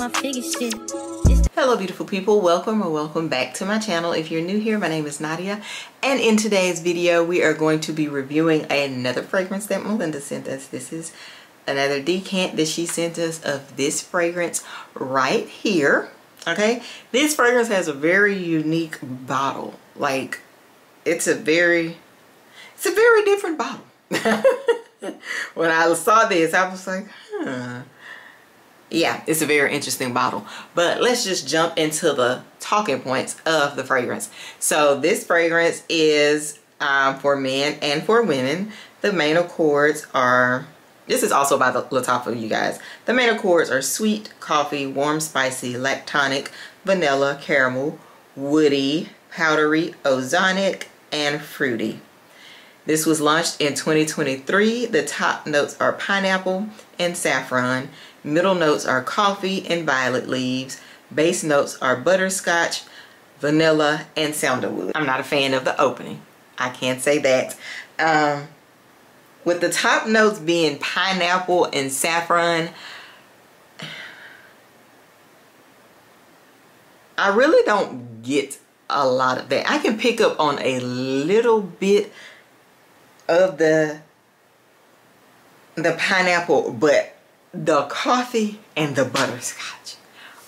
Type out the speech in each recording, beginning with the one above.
my figure shit. Hello beautiful people, welcome or welcome back to my channel. If you're new here, my name is Nadia, and in today's video we are going to be reviewing another fragrance that Melinda sent us. This is another decant that she sent us of this fragrance right here. Okay, this fragrance has a very unique bottle. Like, it's a very different bottle. When I saw this, I was like, yeah, it's a very interesting bottle. But let's just jump into the talking points of the fragrance. So this fragrance is for men and for women. The main accords are, this is also by the Lattafa, you guys. The main accords are sweet, coffee, warm, spicy, lactonic, vanilla, caramel, woody, powdery, ozonic, and fruity. This was launched in 2023. The top notes are pineapple and saffron. Middle notes are coffee and violet leaves. Base notes are butterscotch, vanilla, and sandalwood. I'm not a fan of the opening. I can't say that. With the top notes being pineapple and saffron, I really don't get a lot of that. I can pick up on a little bit of the pineapple, but the coffee and the butterscotch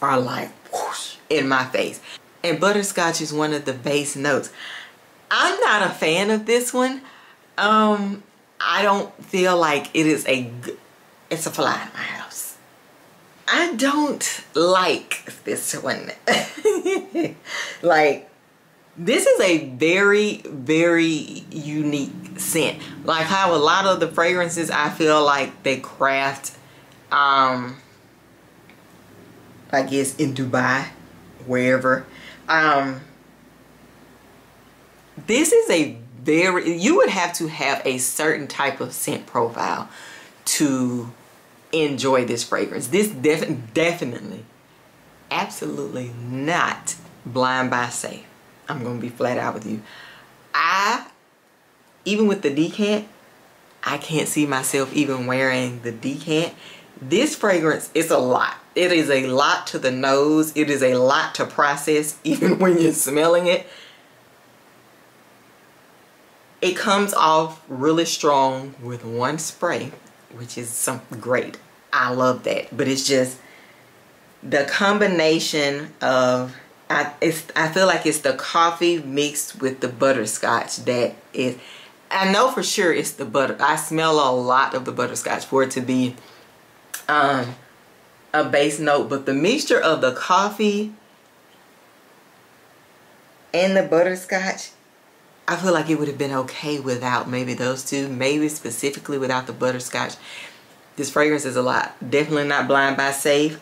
are like whoosh in my face. And butterscotch is one of the base notes. I'm not a fan of this one. I don't feel like it is it's a fly in my house. I don't like this one. Like, this is a very, very unique scent. Like how a lot of the fragrances, I feel like they craft, I guess in Dubai, wherever. This is a very, you would have to have a certain type of scent profile to enjoy this fragrance. This definitely, absolutely not blind buy safe. I'm gonna be flat out with you. Even with the decant, I can't see myself even wearing the decant. This fragrance is a lot. It is a lot to the nose. It is a lot to process even when you're smelling it. It comes off really strong with one spray, which is something great. I love that. But it's just the combination of, I feel like it's the coffee mixed with the butterscotch that is, I know for sure it's the butter. I smell a lot of the butterscotch for it to be a base note, but the mixture of the coffee and the butterscotch, I feel like it would have been okay without maybe those two, maybe specifically without the butterscotch. This fragrance is a lot. Definitely not blind buy safe.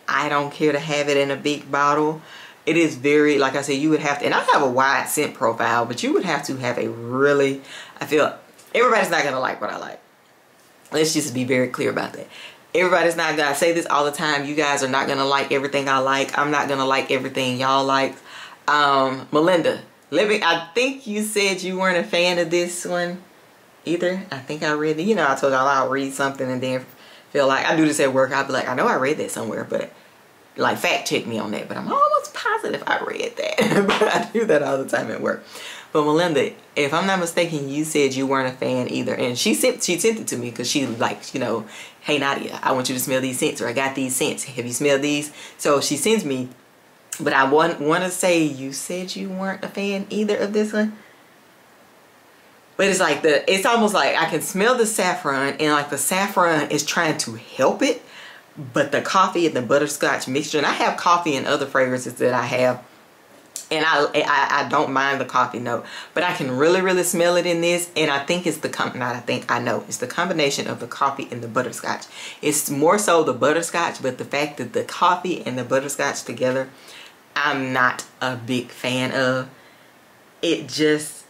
I don't care to have it in a big bottle. It is very, like I said, you would have to, and I have a wide scent profile, but you would have to have a really, I feel, everybody's not going to like what I like. Let's just be very clear about that. Everybody's not going to, I say this all the time, you guys are not going to like everything I like. I'm not going to like everything y'all like. Melinda, I think you said you weren't a fan of this one either. I think I read it. You know, I told y'all I'll read something and then feel like, I do this at work, I'll be like, I know I read that somewhere, but like fact check me on that, but I'm almost positive I read that. But I do that all the time at work. But Melinda, if I'm not mistaken, you said you weren't a fan either, and she sent it to me because she like, you know, hey Nadia, I want you to smell these scents, or I got these scents, have you smelled these? So she sends me, but I want to say you said you weren't a fan either of this one. But it's like it's almost like I can smell the saffron, and like the saffron is trying to help it. But the coffee and the butterscotch mixture, and I have coffee and other fragrances that I have, and I don't mind the coffee note, but I can really smell it in this, and I think it's I know it's the combination of the coffee and the butterscotch. It's more so the butterscotch, but the fact that the coffee and the butterscotch together, I'm not a big fan of. It's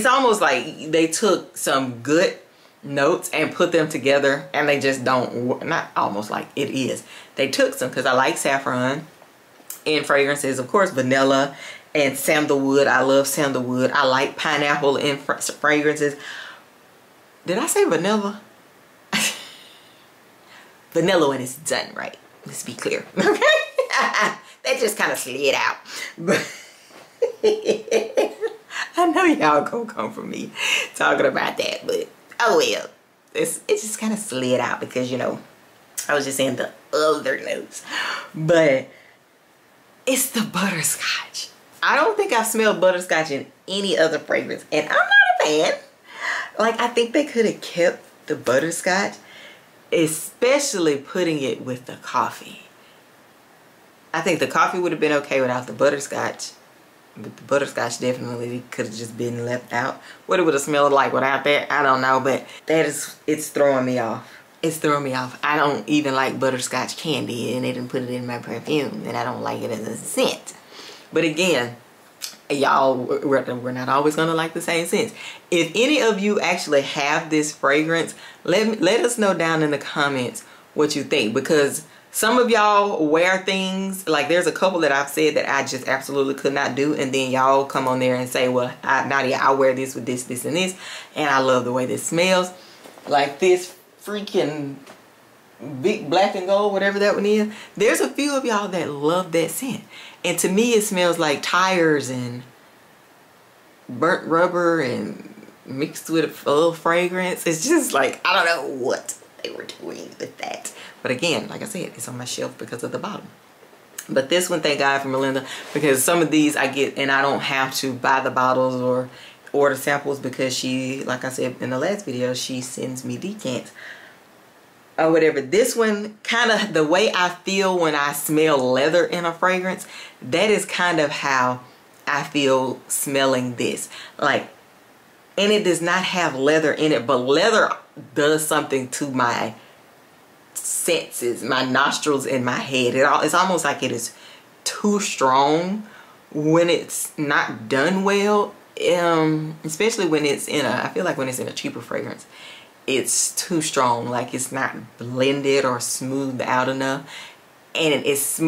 almost like they took some good notes and put them together, and they just don't, not almost like it is. They took some, because I like saffron in fragrances, of course, vanilla and sandalwood. I love sandalwood. I like pineapple in fragrances. Did I say vanilla? Vanilla when it's done right. Let's be clear, okay? That just kind of slid out. But I know y'all gonna come for me talking about that, but oh well. It just kind of slid out because, you know, I was just saying the other notes. But it's the butterscotch. I don't think I've smelled butterscotch in any other fragrance, and I'm not a fan. Like, I think they could have kept the butterscotch, especially putting it with the coffee. I think the coffee would have been okay without the butterscotch, but the butterscotch definitely could have just been left out. What it would have smelled like without that, I don't know, but it's throwing me off. It's throwing me off. I don't even like butterscotch candy, and they didn't put it in my perfume, and I don't like it as a scent. But again, y'all, we're not always gonna like the same scents. If any of you actually have this fragrance, let us know down in the comments what you think, because some of y'all wear things, like there's a couple that I've said that I just absolutely could not do, and then y'all come on there and say, well, Nadia, I wear this with this, this, and this, and I love the way this smells. Like this freaking big black and gold, whatever that one is. There's a few of y'all that love that scent, and to me it smells like tires and burnt rubber and mixed with a little fragrance. It's just like, I don't know what they were doing with that. But again, like I said, it's on my shelf because of the bottle. But this one, thank God for Melinda, because some of these I get and I don't have to buy the bottles or order samples, because she, like I said in the last video, she sends me decants or whatever. This one, kind of the way I feel when I smell leather in a fragrance, that is kind of how I feel smelling this. Like, and it does not have leather in it, but leather does something to my senses, my nostrils, and my head. It's almost like it is too strong when it's not done well. Especially when it's in a, I feel like when it's in a cheaper fragrance, it's too strong. Like, it's not blended or smoothed out enough, and it's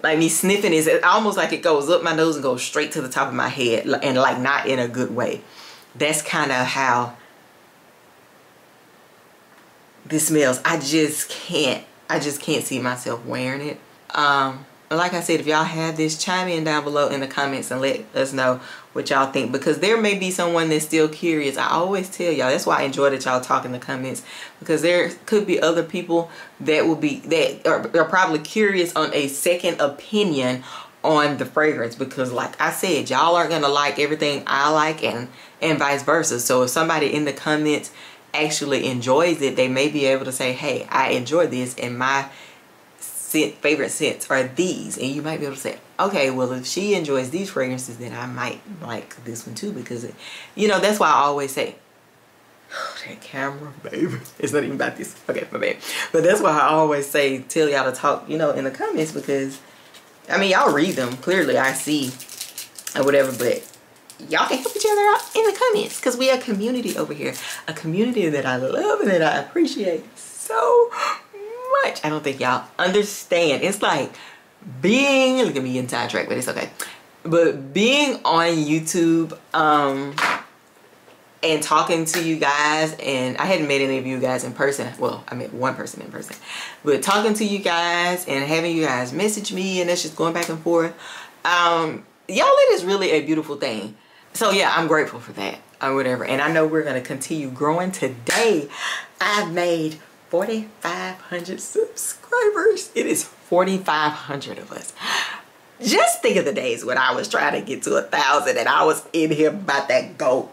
like me sniffing is almost like it goes up my nose and goes straight to the top of my head, and like not in a good way. That's kind of how this smells. I just can't see myself wearing it. Like I said, if y'all have this, chime in down below in the comments and let us know what y'all think, because there may be someone that's still curious. I always tell y'all, that's why I enjoy that y'all talk in the comments, because there could be other people that will be, that are probably curious on a second opinion on the fragrance, because like I said, y'all aren't gonna like everything I like, and vice versa. So if somebody in the comments actually enjoys it, they may be able to say, hey, I enjoy this, and my favorite scents are these, and you might be able to say, okay, well, if she enjoys these fragrances, then I might like this one too, because it, you know, that's why I always say, oh, that camera, baby, it's not even about this, okay, my bad. But that's why I always say, tell y'all to talk, you know, in the comments, because I mean, y'all read them clearly, I see or whatever, but y'all can help each other out in the comments, because we are a community over here, a community that I love and that I appreciate so much. I don't think y'all understand. It's like being, look at me getting sidetracked, but it's okay. But being on YouTube and talking to you guys, and I hadn't met any of you guys in person. Well, I met one person in person, but talking to you guys and having you guys message me, and it's just going back and forth. Y'all, it is really a beautiful thing. So yeah, I'm grateful for that or whatever. And I know we're going to continue growing. Today, I've made 4,500 subscribers. It is 4,500 of us. Just think of the days when I was trying to get to 1,000 and I was in here about that go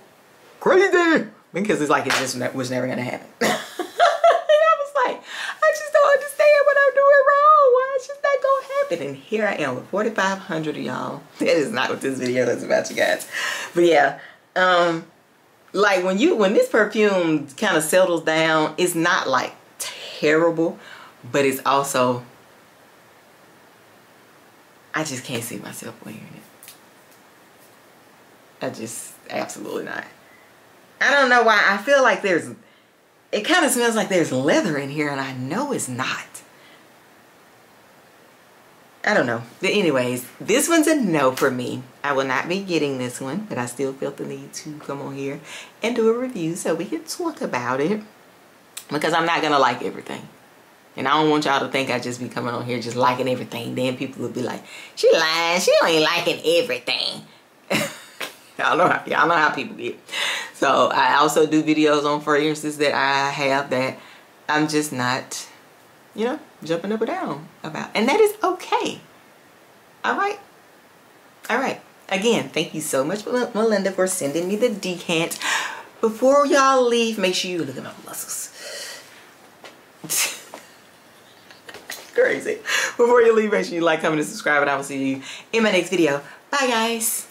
crazy, because it's like it just was never gonna happen. And I was like, I just don't understand what I'm doing wrong. Why is just not gonna happen? And here I am with 4,500 of y'all. That is not what this video is about, you guys. But yeah, like when this perfume kind of settles down, it's not like terrible, but it's also, I just can't see myself wearing it. I just, absolutely not. I don't know why. I feel like it kind of smells like there's leather in here, and I know it's not. I don't know. But anyways, this one's a no for me. I will not be getting this one, but I still felt the need to come on here and do a review so we can talk about it, because I'm not going to like everything. And I don't want y'all to think I just be coming on here just liking everything. Then people will be like, she lying. She ain't liking everything. Y'all know how people get. So I also do videos on fragrances that I have that I'm just not, you know, jumping up or down about. And that is okay. All right. All right. Again, thank you so much, Melinda, for sending me the decant. Before y'all leave, make sure you look at my muscles. Crazy. Before you leave, make sure you like, comment, and subscribe, and I will see you in my next video. Bye, guys.